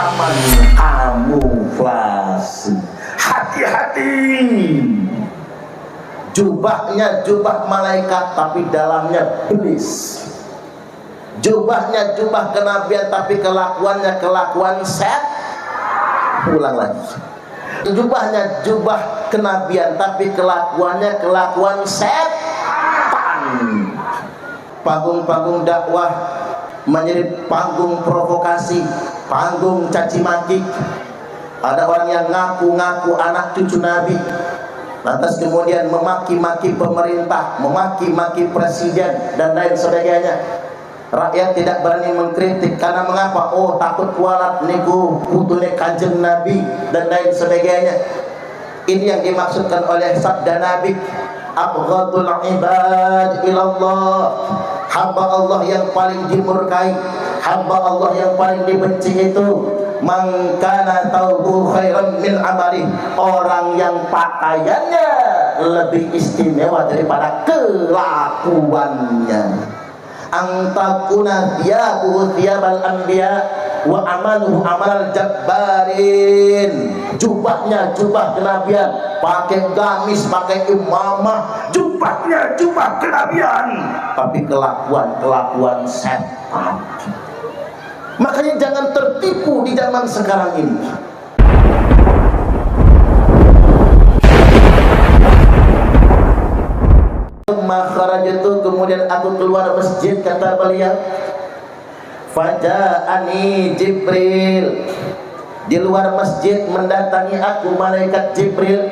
zaman kamuflase. Hati-hati. Jubahnya jubah malaikat tapi dalamnya iblis. Jubahnya jubah kenabian tapi kelakuannya kelakuan set. Ulang lagi. Jubahnya jubah kenabian tapi kelakuannya kelakuan setan. Panggung-panggung dakwah menjadi panggung provokasi, panggung caci maki. Ada orang yang ngaku-ngaku anak cucu Nabi, lantas kemudian memaki-maki pemerintah, memaki-maki presiden dan lain sebagainya. Rakyat tidak berani mengkritik karena mengapa? Oh, takut kualat niku putune Kanjeng Nabi dan lain sebagainya. Ini yang dimaksudkan oleh sabda Nabi, abghadul ibad ilallah. Hamba Allah yang paling dimurkai, hamba Allah yang paling dibenci itu man kana taubu khairan min amali, orang yang pakaiannya lebih istimewa daripada kelakuannya. Antakuna thiyabuhu thiyabal anbiya wa amaluhu amal jabbarin. Jubahnya jubah kenabian, pakai gamis, pakai imamah, jubahnya jubah kenabian, tapi kelakuan setan. Makanya jangan tertipu di zaman sekarang ini. Makharajatu, kemudian aku keluar masjid, kata beliau, faja'ani Jibril, di luar masjid mendatangi aku malaikat Jibril,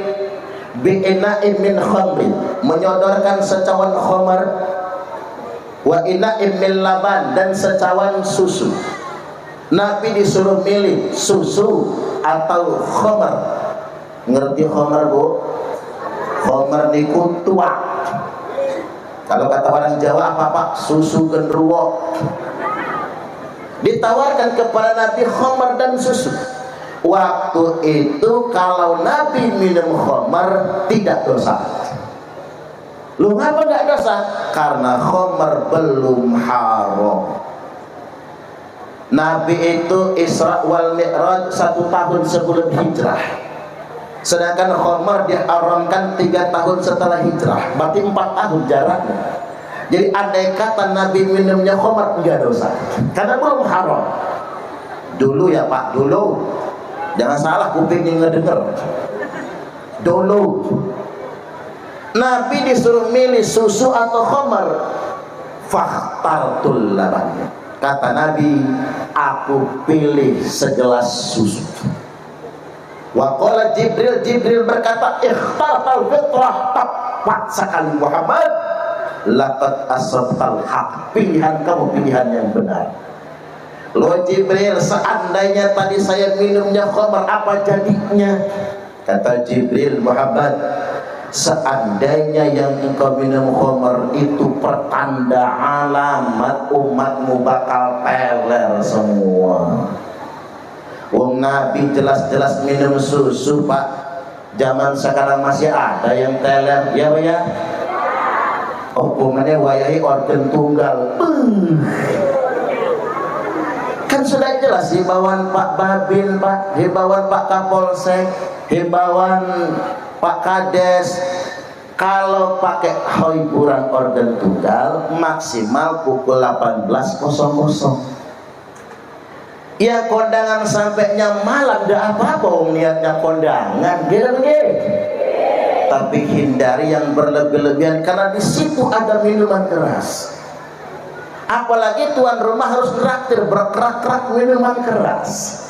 bi'ina'im min khamrin, menyodorkan secawan khamar, wa ina'im min laban, dan secawan susu. Nabi disuruh milih susu atau khamar. Ngerti khamar, Bu? Khamar niku tua. Kalau kata orang Jawa apa Pak? Susu genruwo. Ditawarkan kepada Nabi khamar dan susu. Waktu itu kalau Nabi minum khamar tidak dosa. Lu ngapa nggak dosa? Karena khamar belum haram. Nabi itu Isra wal Mi'raj 1 tahun sebelum hijrah. Sedangkan khamar diharamkan 3 tahun setelah hijrah, berarti 4 tahun jaraknya. Jadi andai kata Nabi minumnya khamar enggak dosa, karena belum haram. Dulu ya Pak, dulu. Jangan salah kupingnya ngedenger. Dulu Nabi disuruh milih susu atau khamar, fakhtartul laban. Kata Nabi, aku pilih segelas susu. Wa qala Jibril, Jibril berkata, ikhtartal fitrah, tepat sekali Muhammad, laqad asabtal haq, pilihan kamu pilihan yang benar. Loh Jibril, seandainya tadi saya minumnya khamar, apa jadinya? Kata Jibril, Muhammad, seandainya yang engkau minum khamar itu pertanda alamat umatmu bakal teler semua. Wong Nabi jelas-jelas minum susu Pak. Zaman sekarang masih ada yang teler, ya Pak ya? Hukumannya wayahi organ tunggal. Kan sudah jelas himbauan Pak Babin Pak, himbauan Pak Kapolsek, himbauan Pak Kades, kalau pakai hiburan organ tunggal maksimal pukul 18.00. Ya kondangan sampainya malam dah apa-apa, niatnya kondangan, gitu. Tapi hindari yang berlebih-lebihan karena di situ ada minuman keras. Apalagi tuan rumah harus traktir, berkerak-kerak minuman keras.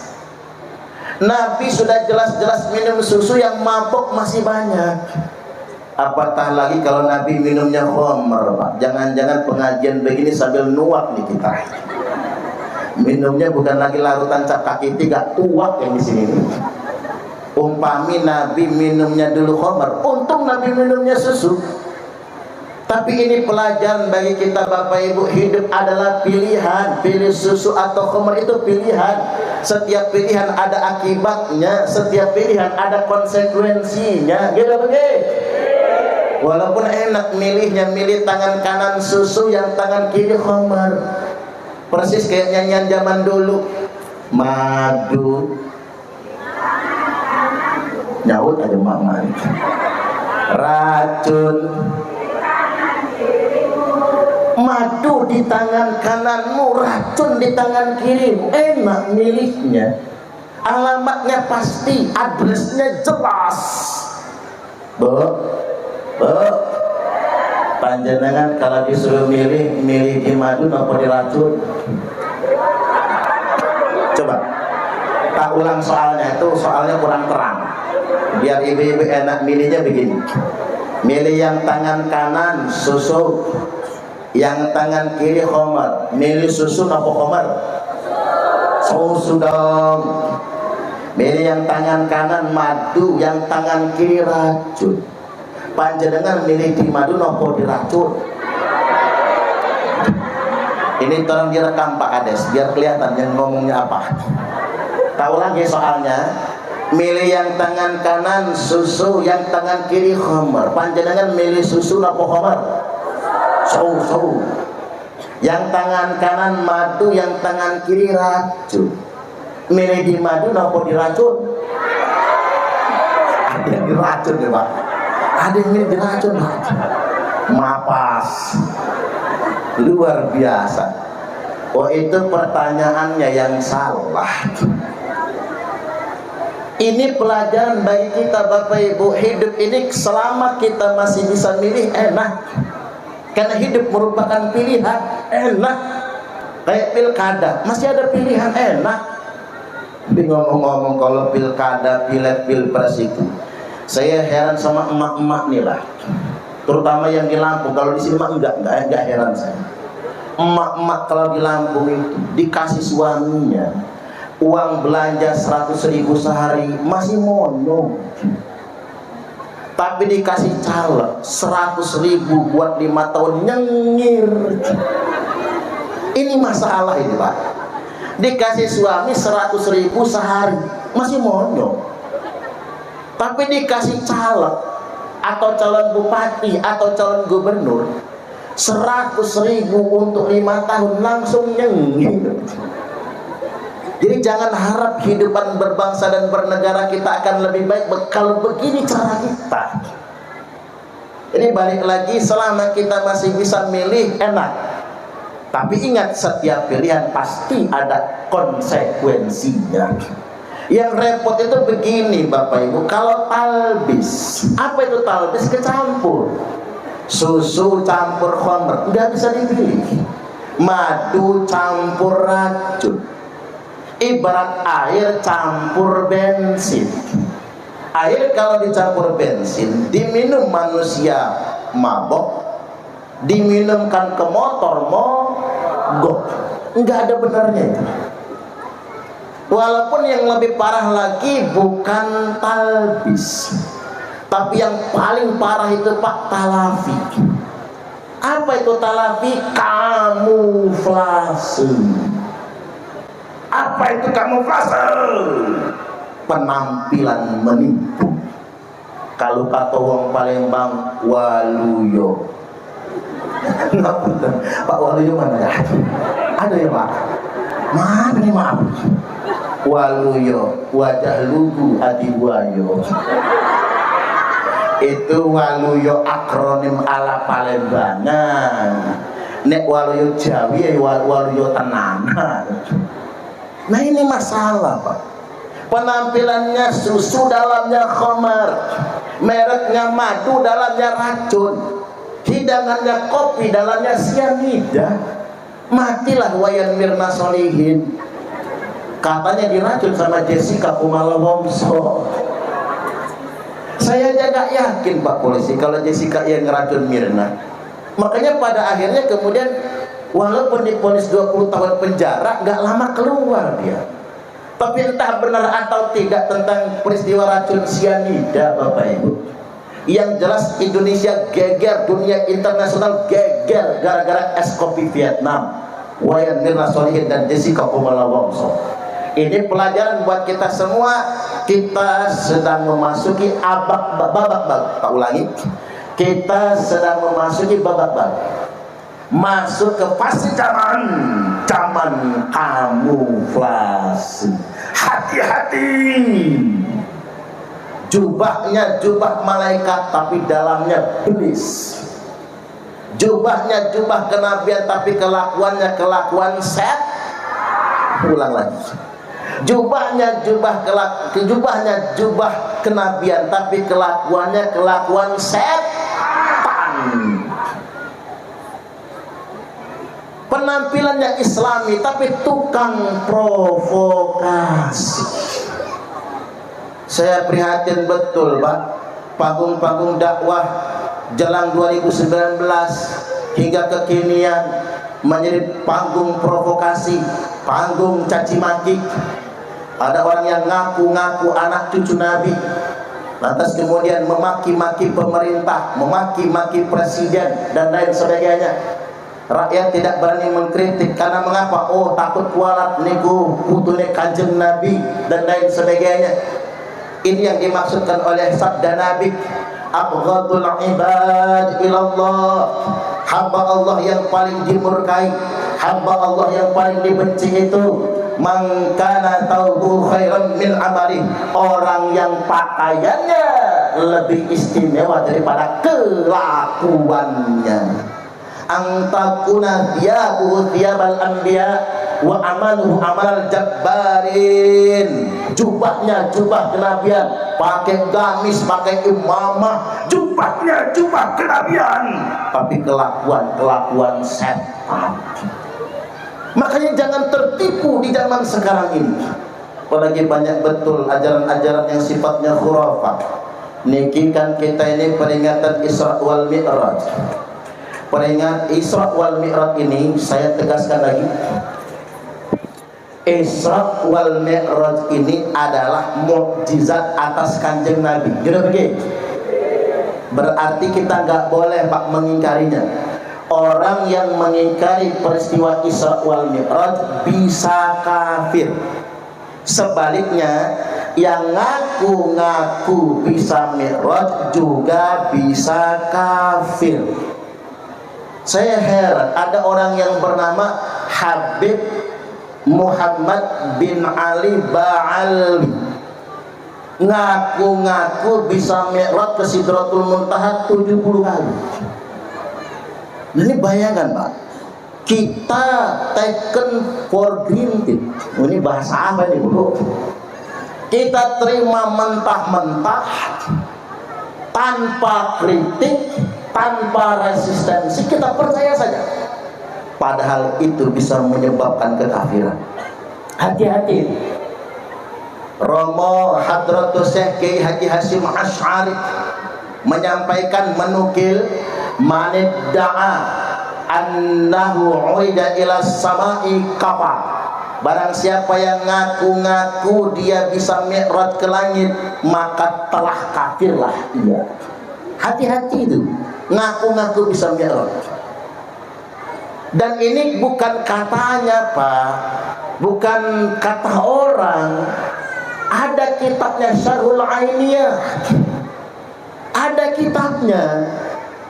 Nabi sudah jelas-jelas minum susu, yang mabuk masih banyak. Apatah lagi kalau Nabi minumnya khamar, Pak. Jangan-jangan pengajian begini sambil nuak nih kita. Minumnya bukan lagi larutan cap kaki 3, tuak yang di sini. Umpami Nabi minumnya dulu khamar, untung Nabi minumnya susu. Tapi ini pelajaran bagi kita Bapak Ibu, hidup adalah pilihan. Pilih susu atau khamar itu pilihan. Setiap pilihan ada akibatnya, setiap pilihan ada konsekuensinya. Gitu begitu. Walaupun enak milihnya, milih tangan kanan susu, yang tangan kiri khamar. Persis kayak nyanyian zaman dulu. madu nyaut aja mama, racun, madu di tangan kananmu, racun di tangan kirimu. Enak milihnya, alamatnya pasti, addresnya jelas. Bu, panjenengan kalau disuruh milih di madu apa di racun? Coba tak ulang soalnya, itu soalnya kurang terang, biar ibu-ibu enak milihnya begini. Milih yang tangan kanan susu, yang tangan kiri khamar. Milih susu apa khamar? Susu dong. Milih yang tangan kanan madu, yang tangan kiri racun. Panjenengan milih di madu nopo di racun? Ini tolong direkam Pak Kades biar kelihatan yang ngomongnya apa. Tahu lagi soalnya. Milih yang tangan kanan susu, yang tangan kiri khamar. Panjenengan milih susu nopo khamar? Susu. Yang tangan kanan madu, yang tangan kiri racun. Milih di madu nopo di racun? Ada yang diracun ya Pak. Ada yang milih diracun Pak. Mapas. Luar biasa. Oh, itu pertanyaannya yang salah. Ini pelajaran bagi kita Bapak Ibu. Hidup ini selama kita masih bisa milih enak, karena hidup merupakan pilihan. Enak. Kayak pilkada masih ada pilihan, enak. Tapi ngomong-ngomong kalau pilkada, pileg, pilpres itu, saya heran sama emak-emak nih lah, terutama yang di Lampung. Kalau di sini mah enggak heran saya. Emak-emak kalau di Lampung itu dikasih suaminya uang belanja 100.000 sehari masih mono, tapi dikasih caleg 100.000 buat 5 tahun nyengir. Ini masalah ini Pak. Dikasih suami 100.000 sehari masih mono, tapi dikasih caleg atau calon bupati atau calon gubernur 100.000 untuk 5 tahun langsung nyengir. Jadi jangan harap kehidupan berbangsa dan bernegara kita akan lebih baik kalau begini cara kita. Ini balik lagi, selama kita masih bisa milih enak. Tapi ingat, setiap pilihan pasti ada konsekuensinya. Yang repot itu begini Bapak Ibu, kalau talbis. Apa itu talbis? Kecampur. Susu campur khamr, nggak bisa dipilih. Madu campur racun. Ibarat air campur bensin. Air kalau dicampur bensin, diminum manusia mabok, diminumkan ke motor mogok. Nggak ada benarnya itu. Walaupun yang lebih parah lagi bukan talbis, tapi yang paling parah itu Pak, talafi. Apa itu talafi? Kamuflase. Apa itu kamuflase? Penampilan menipu. Kalau kata wong Palembang, waluyo. Pak, waluyo mana ya? Ada ya Pak? Mana nih maaf? Waluyo, wajah lugu hati buayo. Itu waluyo akronim ala Palembangan. Nek waluyo Jawi, waluyo tenanan. Nah ini masalah Pak. Penampilannya susu, dalamnya khamar, mereknya madu, dalamnya racun, hidangannya kopi, dalamnya cyanida. Matilah Wayan Mirna Solihin. Katanya diracun sama Jessica Kumala Wongso. Saya aja gak yakin Pak polisi kalau Jessica yang ngeracun Mirna. Makanya pada akhirnya kemudian walaupun diponis 20 tahun penjara, gak lama keluar dia. Tapi entah benar atau tidak tentang peristiwa racun cyanida Bapak Ibu, yang jelas Indonesia geger, dunia internasional geger gara-gara es kopi Vietnam, Wayan Mirna Solihin dan Jessica Kumala Wongso. Ini pelajaran buat kita semua. Kita sedang memasuki babak baru. Tak ulangi, kita sedang memasuki babak baru. masuk ke fase zaman kamuflase. Hati-hati, jubahnya jubah malaikat tapi dalamnya iblis, jubahnya jubah kenabian tapi kelakuannya kelakuan set. Ulang lagi, jubahnya jubah kenabian tapi kelakuannya kelakuan setan. Penampilannya islami tapi tukang provokasi. Saya prihatin betul, Pak. Panggung-panggung dakwah jelang 2019 hingga kekinian menjadi panggung provokasi, panggung caci maki. Ada orang yang ngaku-ngaku anak cucu Nabi, lantas kemudian memaki-maki pemerintah, memaki-maki presiden dan lain sebagainya. Rakyat tidak berani mengkritik karena mengapa? Oh, takut kualat niku putune Kanjeng Nabi dan lain sebagainya. Ini yang dimaksudkan oleh sabda Nabi, abghadul ibad ilallah, hamba Allah yang paling dimurkai, hamba Allah yang paling dibenci itu man kana taubu khairan min amali, orang yang pakaiannya lebih istimewa daripada kelakuannya. Antakuna thiyabuhu thiyabal anbiya wa amaluhu amal jabbarin. Jubahnya jubah kenabian, pakai gamis, pakai imamah, jubahnya jubah kenabian, tapi kelakuan setan. Makanya jangan tertipu di zaman sekarang ini. Apalagi banyak betul ajaran-ajaran yang sifatnya khurafat. Niki kan kita ini peringatan Isra wal Mi'raj. Peringat Isra wal Mi'raj ini saya tegaskan lagi, Isra wal Mi'raj ini adalah mukjizat atas Kanjeng Nabi. Jadi begini, berarti kita nggak boleh Pak mengingkarinya. Orang yang mengingkari peristiwa Isra wal Mi'raj bisa kafir. Sebaliknya, yang ngaku-ngaku bisa Mi'raj juga bisa kafir. Saya heran, ada orang yang bernama Habib Muhammad bin Ali Ba'ali, ngaku-ngaku bisa Mi'raj ke Sidratul Muntaha 70 kali. Ini bayangkan Pak, kita taken for granted. Ini bahasa apa ini bro? Kita terima mentah-mentah, tanpa kritik, tanpa resistensi, kita percaya saja. Padahal itu bisa menyebabkan kekafiran. Hati-hati. Romo Hadratus Syekh Kiai Haji Hasyim Asy'ari menyampaikan, menukil, manidda'a annahu urida ila sama'i kafar. Barang siapa yang ngaku-ngaku dia bisa mi'raj ke langit, maka telah kafirlah ia. Hati-hati itu, ngaku-ngaku bisa mi'raj. Dan ini bukan katanya Pak, bukan kata orang. Ada kitabnya Syarhul Ainiyah, ada kitabnya.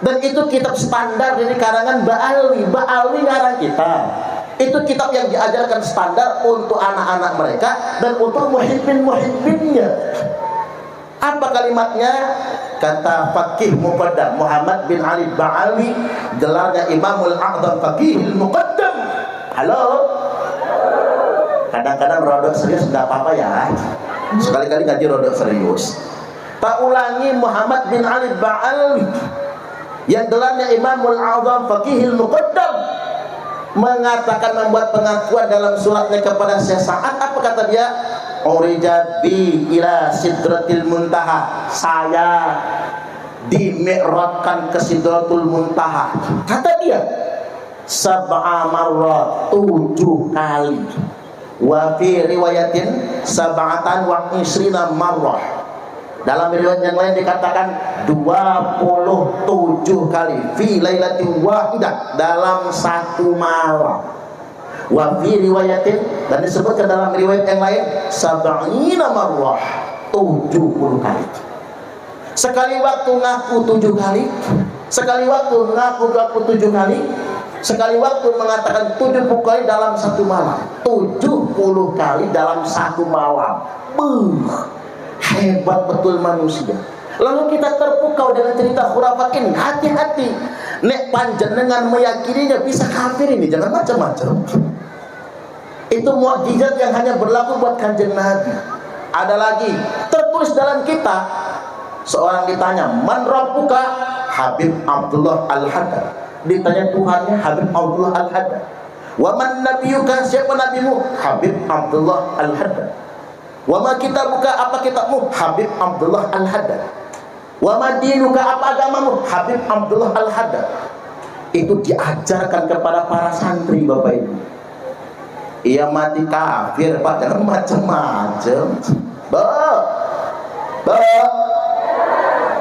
Dan itu kitab standar dari karangan Ba'alwi. Ba'alwi ngarang kitab. Itu kitab yang diajarkan standar untuk anak-anak mereka dan untuk muhibbin-muhibbinnya. Apa kalimatnya? Kata Faqih Muqaddam Muhammad bin Ali Ba'alwi, gelarnya Imamul A'zam Faqihil Muqaddam. Halo? Kadang-kadang rodok serius nggak apa-apa ya. Sekali-kali ngaji rodok serius. Tak ulangi, Muhammad bin Ali Ba'alwi yang gelarnya Imamul A'zam Faqihil Muqaddam mengatakan, membuat pengakuan dalam suratnya kepada Syekh Sa'ad. Apa kata dia? Urija bi ila sidratil muntaha, saya dimi'rajkan ke sidratul muntaha. Kata dia, sab'a marrat, 7 kali. Wa fi riwayatin sab'atan wa isrina marrah. Dalam riwayat yang lain dikatakan 27 kali fi lailatin wahidah, dalam satu malam. Wa fi riwayatin, dan disebutkan dalam riwayat yang lain sab'ina marrah, 70 kali. Sekali waktu ngaku 7 kali, sekali waktu ngaku 27 kali. Sekali waktu mengatakan 70 kali dalam satu malam, 70 kali dalam satu malam. Hebat betul manusia. Lalu kita terpukau dengan cerita khurafat ini. Hati-hati, nek panjenengan meyakininya bisa kafir ini, jangan macam-macam. Itu mukjizat yang hanya berlaku buat kanjeng Nabi. Ada lagi tertulis dalam kitab, seorang ditanya, man rabbuka? Habib Abdullah Al-Haddad. Ditanya Tuhannya, Habib Abdullah Al-Haddad. Wa man nabiyuka? Siapa nabimu? Habib Abdullah Al-Haddad. Wa ma kitabuka? Apa kitabmu? Habib Abdullah Al-Haddad. Wa ma dinuka? Apa agamamu? Habib Abdullah Al-Haddad. Itu diajarkan kepada para santri Bapak Ibu. Ia mati kafir Pak, jangan macam-macam.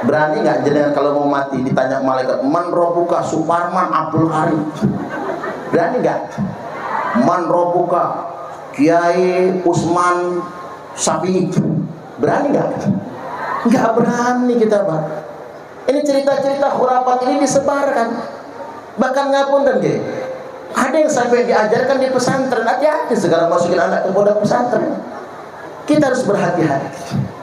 Berani nggak jenengan kalau mau mati ditanya malaikat, man robuka? Suparman Abdul Karim. Berani nggak? Man robuka? Kiai Usman Syafi'i. Berani nggak? Nggak berani kita Pak. Ini cerita-cerita khurafat ini disebarkan. Bahkan ngapunten nggih, ada yang sampai diajarkan di pesantren. Hati-hati segala masukin anak ke pondok pesantren. Kita harus berhati-hati.